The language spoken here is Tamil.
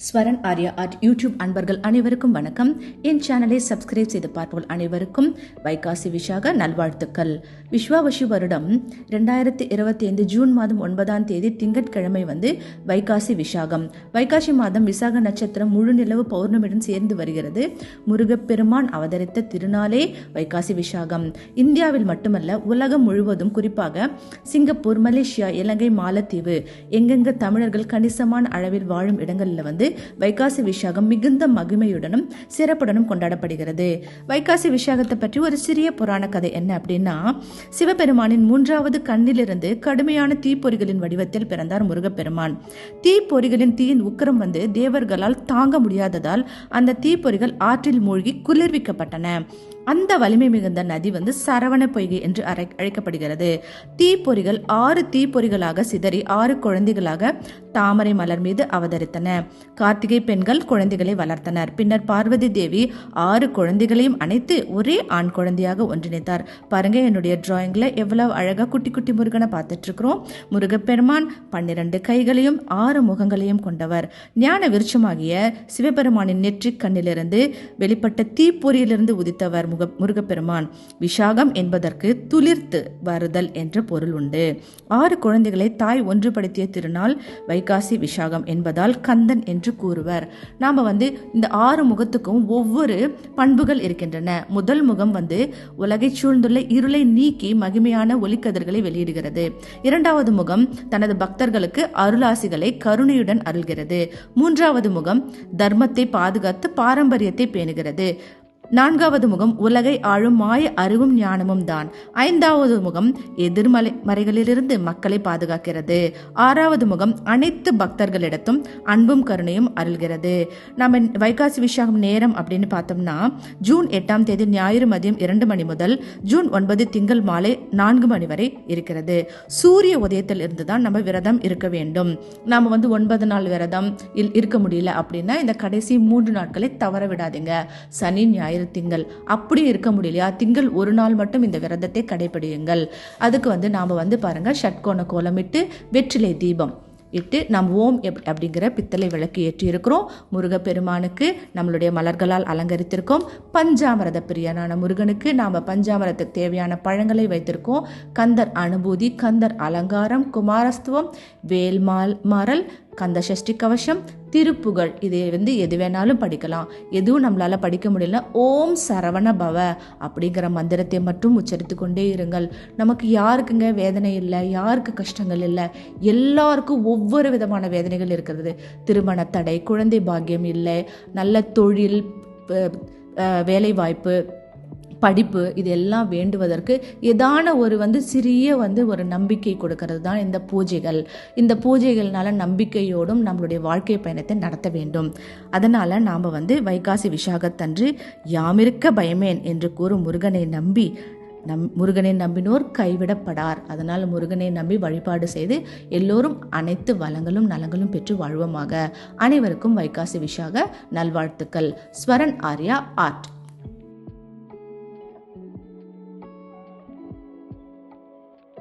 ஸ்வரன் ஆர்யா ஆர்ட் யூடியூப் அன்பர்கள் அனைவருக்கும் வணக்கம். என் சேனலை சப்ஸ்கிரைப் செய்து பார்ப்போம் அனைவருக்கும் வைகாசி விஷாக நல்வாழ்த்துக்கள். விஸ்வாவசு வருடம் 2025 ஜூன் மாதம் 9ஆம் தேதி திங்கட்கிழமை வைகாசி விஷாகம். வைகாசி மாதம் விசாக நட்சத்திரம் முழு நிலவு பௌர்ணமியுடன் சேர்ந்து வருகிறது. முருகப்பெருமான் அவதரித்த திருநாளே வைகாசி விஷாகம். இந்தியாவில் மட்டுமல்ல, உலகம் முழுவதும், குறிப்பாக சிங்கப்பூர், மலேசியா, இலங்கை, மாலத்தீவு, எங்கெங்க தமிழர்கள் கணிசமான அளவில் வாழும் இடங்களில் வைகாசி விஷாகம் மிகுந்த மகிமையுடனும் சிறப்புடனும் கொண்டாடப்படுகிறது. வைகாசி விஷாகத்தை பற்றி ஒரு சிறிய புராண கதை என்ன அப்படின்னா, சிவபெருமானின் 3வது கண்ணிலிருந்து கடுமையான தீப்பொறிகளின் வடிவத்தில் பிறந்தார் முருகப்பெருமான். தீப்பொறிகளின் தீயின் உக்கிரம் தேவர்களால் தாங்க முடியாததால் அந்த தீப்பொறிகள் ஆற்றில் மூழ்கி குளிர்விக்கப்பட்டன. அந்த வலிமை மிகுந்த நதி சரவண பொய்கை என்று அழைக்கப்படுகிறது. தீப்பொறிகள் 6 தீப்பொறிகளாக சிதறி 6 குழந்தைகளாக தாமரை மலர் மீது அவதரித்தன. கார்த்திகை பெண்கள் குழந்தைகளை வளர்த்தனர். பின்னர் பார்வதி தேவி 6 குழந்தைகளையும் அனைத்து ஒரே ஆண் குழந்தையாக ஒன்றிணைத்தார். பாருங்க, என்னுடைய டிராயிங்ல எவ்வளவு அழகா குட்டி குட்டி முருகனை பார்த்துட்டு இருக்கிறோம். முருகப்பெருமான் 12 கைகளையும் 6 முகங்களையும் கொண்டவர். ஞான விருட்சமாகிய சிவபெருமானின் நெற்றிக் கண்ணிலிருந்து வெளிப்பட்ட தீப்பொறியிலிருந்து உதித்தவர் முருகப்பெருமான். விஷாகம் என்பதற்கு துளிர்த்து வருதல் என்ற பொருள் உண்டு. 6 குழந்தைகளை தாய் ஒன்றுபடுத்திய திருநாள் வைகாசி விஷாகம் என்பதால் கந்தன் என்று கூறுவர். நாம இந்த 6 முகத்துக்கும் ஒவ்வொரு பண்புகள் இருக்கின்றன. முதல் முகம் உலகை சூழ்ந்துள்ள இருளை நீக்கி மகிமையான ஒளிக்கதிர்களை வெளியிடுகிறது. 2வது முகம் தனது பக்தர்களுக்கு அருளாசிகளை கருணையுடன் அருள்கிறது. 3வது முகம் தர்மத்தை பாதுகாத்து பாரம்பரியத்தை பேணுகிறது. 4வது முகம் உலகை ஆளும் மாய அறிவும் ஞானமும் தான். 5வது முகம் எதிர்மறைகளிலிருந்து மக்களை பாதுகாக்கிறது. 6வது முகம் அனைத்து பக்தர்களிடத்தும் அன்பும் கருணையும் அருள்கிறது. நம்ம வைகாசி விஷாகம் நேரம் அப்படின்னு பார்த்தோம்னா, ஜூன் 8ஆம் தேதி ஞாயிறு மதியம் 2 மணி முதல் ஜூன் 9 திங்கள் மாலை 4 மணி வரை இருக்கிறது. சூரிய உதயத்தில் இருந்து தான் நம்ம விரதம் இருக்க வேண்டும். நாம 9 நாள் விரதம் இருக்க முடியல அப்படின்னா இந்த கடைசி 3 நாட்களை தவற விடாதீங்க. சனி, ஞாயிறு, திங்கள் அப்படி இருக்க முடியலையா, திங்கள் ஒரு நாள் மட்டும் இந்த விரதத்தை கடைபிடியுங்கள். அதுக்கு நாம பாருங்க, ஷட்கோண கோலமிட்டு வெற்றிலை தீபம் இட்டு நாம் ஓம் அப்படிங்கிற பித்தளை விளக்கு ஏற்றி இருக்கிறோம். முருகப்பெருமானுக்கு நம்மளுடைய மலர்களால் அலங்கரித்திருக்கோம். பஞ்சாமிரத பிரியனான முருகனுக்கு நாம பஞ்சாமிரத்துக்கு தேவையான பழங்களை வைத்திருக்கோம். கந்தர் அனுபூதி, கந்தர் அலங்காரம், குமாரஸ்துவம், வேல்மாறல், கந்த சஷ்டி கவசம், திருப்புகழ், இது எது வேணாலும் படிக்கலாம். எதுவும் நம்மளால படிக்க முடியல, ஓம் சரவண பவ அப்படிங்கிற மந்திரத்தை மட்டும் உச்சரித்து கொண்டே இருங்கள். நமக்கு யாருக்குங்க வேதனை இல்லை, யாருக்கு கஷ்டங்கள் இல்லை, எல்லாருக்கும் ஒவ்வொரு விதமான வேதனைகள் இருக்கிறது. திருமண தடை, குழந்தை பாக்கியம் இல்லை, நல்ல தொழில், வேலை வாய்ப்பு, படிப்பு, இதெல்லாம் வேண்டுவதற்கு ஏதான ஒரு சிறிய ஒரு நம்பிக்கை கொடுக்கறது தான் இந்த பூஜைகள். இந்த பூஜைகள்னால நம்பிக்கையோடும் நம்மளுடைய வாழ்க்கை பயணத்தை நடத்த வேண்டும். அதனால நாம் வைகாசி விஷாகத்தன்று யாமிருக்க பயமேன் என்று கூறும் முருகனை நம்பி முருகனை நம்பினோர் கைவிடப்படார். அதனால் முருகனை நம்பி வழிபாடு செய்து எல்லோரும் அனைத்து வளங்களும் நலங்களும் பெற்று வாழ்வோமாக. அனைவருக்கும் வைகாசி விஷாக நல்வாழ்த்துக்கள். ஸ்வரன் ஆர்யா ஆர்ட்.